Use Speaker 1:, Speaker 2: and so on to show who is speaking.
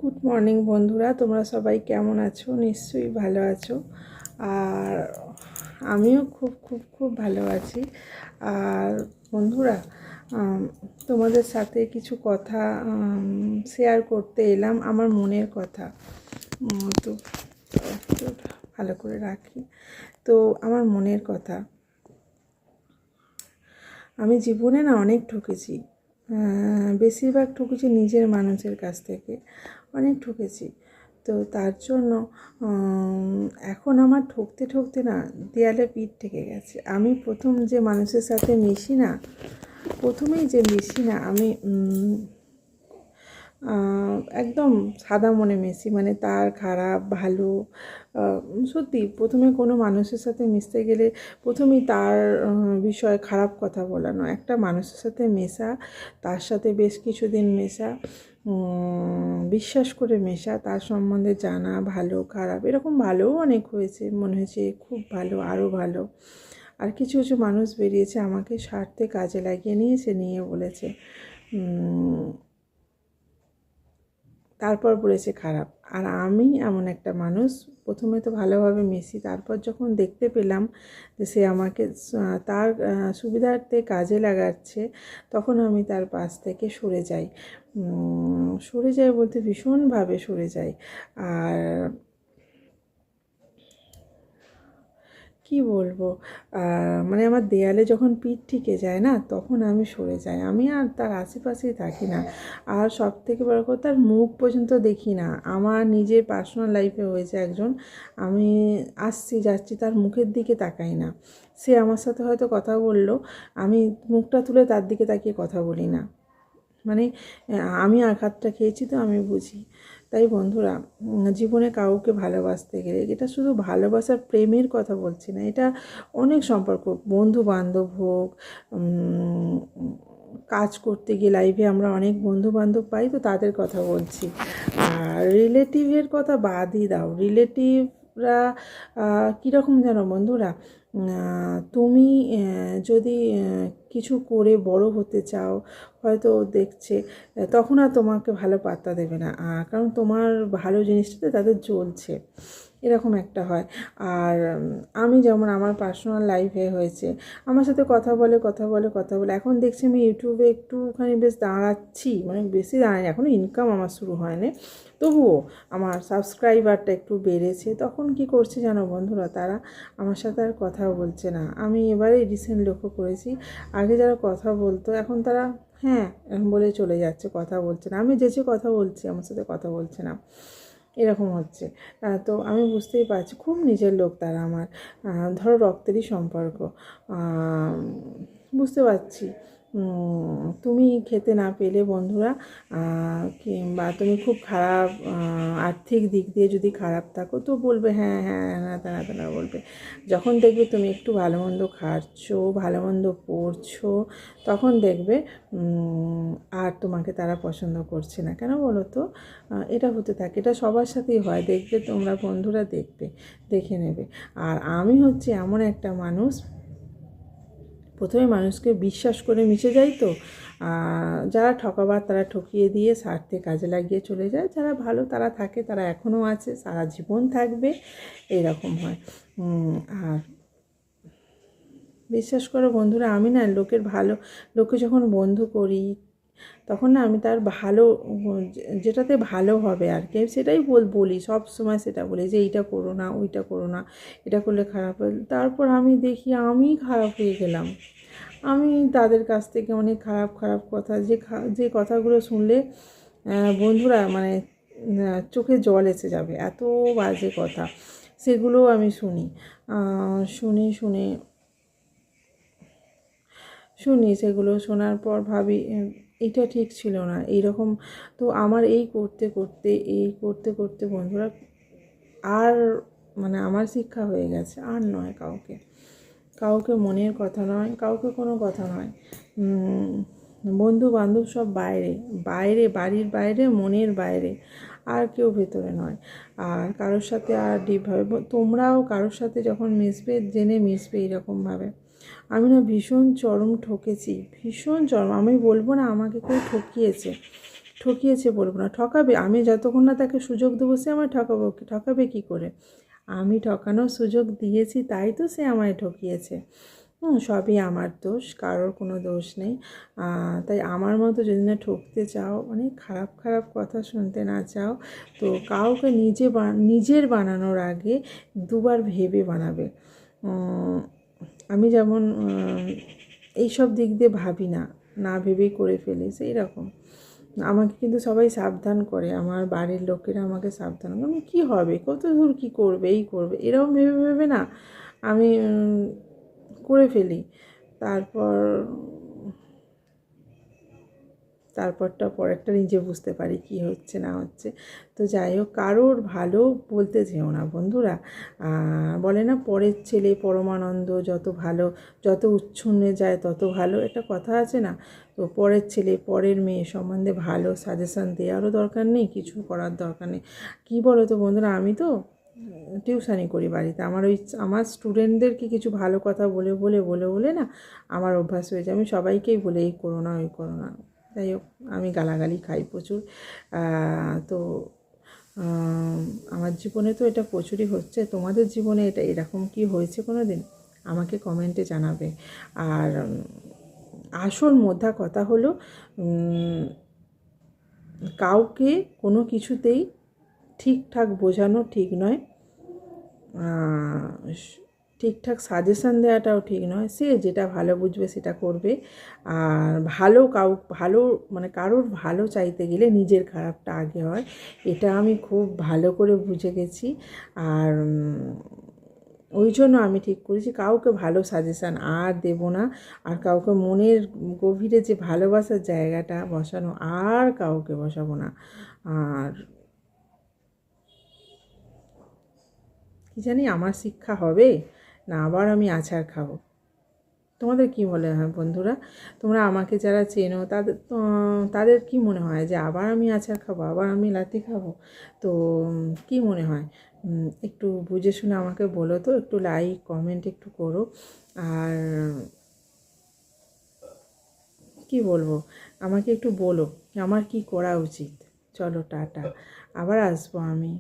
Speaker 1: Good morning বন্ধুরা, তোমরা সবাই কেমন আছো? নিশ্চয়ই ভালো আছো। আর আমিও খুব খুব খুব ভালো আছি। আর বন্ধুরা, তোমাদের সাথে কিছু কথা শেয়ার করতে এলাম, আমার মনের কথা। তো তো ভালো করে রাখি। তো আমার মনের কথা, আমি জীবনে না অনেক ঠকেছি। বেশিরভাগ ঠকেছি নিজের মানুষের কাছ থেকে, অনেক ঠকেছি। তো তার জন্য এখন আমার ঠকতে ঠকতে না দেয়ালে পিঠ ঠেকে গেছে। আমি প্রথম যে মানুষের সাথে মিশি না, প্রথমেই যে মিশি না আমি একদম সাদা মনে মেশি, মানে তার খারাপ ভালো সত্যি প্রথমে কোনো মানুষের সাথে মিশতে গেলে প্রথমেই তার বিষয়ে খারাপ কথা বলা নয়, একটা মানুষের সাথে মেশা, তার সাথে বেশ কিছুদিন মেশা, বিশ্বাস করে মেশা, তার সম্বন্ধে জানা, ভালো খারাপ এরকম ভালোও অনেক হয়েছে, মনে হয়েছে খুব ভালো, আরও ভালো। আর কিছু কিছু মানুষ বেরিয়েছে আমাকে স্বার্থে কাজে লাগিয়ে নিয়েছে, নিয়ে বলেছে, তারপর বলেছে খারাপ। আর আমি এমন একটা মানুষ, প্রথমে তো ভালোভাবে মেশি, তারপর যখন দেখতে পেলাম যে সে আমাকে তার সুবিধার্থে কাজে লাগাচ্ছে, তখন আমি তার পাশ থেকে সরে যাই। সরে যাই বলতে ভীষণভাবে সরে যাই। আর কি বলবো, মানে আমার দেয়ালে যখন পিঠ ঠেকে যায় না, তখন আমি সরে যাই, আমি আর তার আশেপাশেই থাকি না। আর সব থেকে বড় কথা, তার মুখ পর্যন্ত দেখি না। আমার নিজের পার্সোনাল লাইফে হয়েছে একজন, আমি আসছি যাচ্ছি তার মুখের দিকে তাকাই না। সে আমার সাথে হয়তো কথা বললো, আমি মুখটা তুলে তার দিকে তাকিয়ে কথা বলি না। মানে আমি আঘাতটা খেয়েছি তো আমি বুঝি। তাই বন্ধুরা, জীবনে কাউকে ভালোবাসতে গেলে, এটা শুধু ভালোবাসার প্রেমের কথা বলছি না, এটা অনেক সম্পর্ক, বন্ধু বান্ধব হোক, কাজ করতে গিয়ে লাইফে আমরা অনেক বন্ধু বান্ধব পাই, তো তাদের কথা বলছি। আর রিলেটিভের কথা বাদই দাও, রিলেটিভরা কীরকম জানো বন্ধুরা, তুমি যদি কিছু করে বড় হতে চাও, হয়তো দেখছে, তখন আর তোমাকে ভালো পাত্তা দেবে না, কারণ তোমার ভালো জিনিসটাতে তাদের জ্বলছে, এরকম একটা হয়। আর আমি যেমন আমার পার্সোনাল লাইফে হয়েছে, আমার সাথে কথা বলে কথা বলে কথা বলে, এখন দেখছি আমি ইউটিউবে একটুখানি বেশ দাঁড়াচ্ছি, মানে বেশি দাঁড়ায়নি, এখনও ইনকাম আমার শুরু হয়নি, তবুও আমার সাবস্ক্রাইবারটা একটু বেড়েছে। তখন কি করছে জানো বন্ধুরা, তারা আমার সাথে আর কথা বলছে না। আমি এবারে রিসেন্ট লক্ষ্য করেছি, আগে যারা কথা বলতো, এখন তারা হ্যাঁ বলে চলে যাচ্ছে, কথা বলছে না। আমি যে কথা বলছি আমার সাথে কথা বলছে না, এরকম হচ্ছে। তো আমি বুঝতেই পারছি খুব নিজের লোক তারা আমার, ধরো রক্তেরই সম্পর্ক। বুঝতে পারছি তুমি খেতে না পেলে বন্ধুরা, কিংবা তুমি খুব খারাপ আর্থিক দিক দিয়ে যদি খারাপ থাকো, তো বলবে হ্যাঁ হ্যাঁ হ্যাঁ তেনা তেনা বলবে। যখন দেখবে তুমি একটু ভালো মন্দ খাচ্ছো, ভালো মন্দ পড়ছো, তখন দেখবে আর তোমাকে তারা পছন্দ করছে না। কেন বলো তো? এটা হতে থাকে, এটা সবার সাথেই হয়, দেখবে তোমরা বন্ধুরা, দেখে নেবে। আর আমি হচ্ছে এমন একটা মানুষ, প্রথমে মানুষকে বিশ্বাস করে মিশে যাই, তো যারা ঠকাবার তারা ঠকিয়ে দিয়ে স্বার্থে কাজে লাগিয়ে চলে যায়, যারা ভালো তারা থাকে, তারা এখনও আছে, সারা জীবন থাকবে, এরকম হয়। আর বিশ্বাস করো বন্ধুরা, আমি না লোকে যখন বন্ধু করি, তখন না আমি তার ভালো, যেটাতে ভালো হবে আর কি, সেটাই বলি, সব সময় সেটা বলি যে এইটা করো না, ওইটা করো না, এটা করলে খারাপ হয়। তারপর আমি দেখি আমি খারাপ হয়ে গেলাম। আমি তাদের কাছ থেকে অনেক খারাপ খারাপ কথা, যে কথাগুলো শুনলে বন্ধুরা মানে চোখে জল এসে যাবে, এত বাজে কথা, সেগুলোও আমি শুনি। সেগুলো শোনার পর ভাবি এটা ঠিক ছিল না, এইরকম। তো আমার এই করতে করতে বন্ধুরা, আর মানে আমার শিক্ষা হয়ে গেছে, আর নয় কাউকে মনের কথা নয়, কাউকে কোনো কথা নয়। বন্ধু বান্ধব সব বাইরে বাইরে, বাড়ির বাইরে, মনের বাইরে, আর কেউ ভেতরে নয়। আর কারোর সাথে আর ডিপভাবে, তোমরাও কারোর সাথে যখন মিশবে, জেনে মিশবে এরকমভাবে। আমি না ভীষণ চরম ঠকেছি, ভীষণ চরম। আমি বলবো না আমাকে কেউ ঠকিয়েছে, ঠকিয়েছে বলবো না, ঠকাবে। আমি যতক্ষণ না তাকে সুযোগ দেবো সে আমায় ঠকাবে কী করে? আমি ঠকানোর সুযোগ দিয়েছি তাই তো সে আমায় ঠকিয়েছে। সবই আমার দোষ, কারোর কোনো দোষ নেই। তাই আমার মতো যদি না ঠকতে চাও, অনেক খারাপ খারাপ কথা শুনতে না চাও, তো কাউকে নিজের বানানোর আগে দুবার ভেবে বানাবে। আমি যেমন এইসব দিক দিয়ে ভাবি না, না ভেবেই করে ফেলি, সেই রকম। আমাকে কিন্তু সবাই সাবধান করে, আমার বাড়ির লোকেরা আমাকে সাবধান করে, কী হবে, কত দূর কী করবে, এই করবে, এরকম ভেবে ভেবে না আমি করে ফেলি। তারপরটা পরেরটা নিজে বুঝতে পারি কি হচ্ছে না হচ্ছে। তো যাই হোক, কারোর ভালো বলতে যেও না বন্ধুরা। বলে না, পরের ছেলে পরমানন্দ, যত ভালো, যত উচ্ছন্নে যায় তত ভালো, একটা কথা আছে না? তো পরের ছেলে পরের মেয়ে সম্বন্ধে ভালো সাজেশান দেওয়ারও দরকার নেই, কিছু করার দরকার নেই। কী বলো তো বন্ধুরা, আমি তো টিউশানি করি বাড়িতে, আমার স্টুডেন্টদেরকে কিছু ভালো কথা বলে বলে বলে বলে না আমার অভ্যাস হয়েছে। আমি সবাইকেই বলে এই করো না, ওই করো না। যাই হোক, আমি গালাগালি খাই প্রচুর। তো আমার জীবনে তো এটা প্রচুরই হচ্ছে। তোমাদের জীবনে এটা এরকম কি হয়েছে কোনো দিন? আমাকে কমেন্টে জানাবে। আর আসল মোদ্দা কথা হলো, কাউকে কোনো কিছুতেই ঠিকঠাক বোঝানো ঠিক নয়, ঠিকঠাক সাজেশান দেওয়াটাও ঠিক নয়। সে যেটা ভালো বুঝবে সেটা করবে। আর ভালো মানে কারোর ভালো চাইতে গেলে নিজের খারাপটা আগে হয়, এটা আমি খুব ভালো করে বুঝে গেছি। আর ওই জন্য আমি ঠিক করেছি কাউকে ভালো সাজেশান আর দেব না। আর কাউকে মনের গভীরে যে ভালোবাসার জায়গাটা বসানো, আর কাউকে বসাবো না। আর কি জানি আমার শিক্ষা হবে না আবার আমি আছাড় খাবো। তোমাদের কি মনে হয় বন্ধুরা? তোমরা আমাকে যারা চেনো তাদের কি মনে হয় যে আবার আমি আছাড় খাবো, আবার আমি লাথি খাবো? তো কি মনে হয় একটু বুঝে শুনে আমাকে বলো তো, একটু লাইক কমেন্ট একটু করো। আর কি বলবো, আমাকে একটু বলো আমার কি করা উচিত। চলো টাটা, আবার আসবো আমি।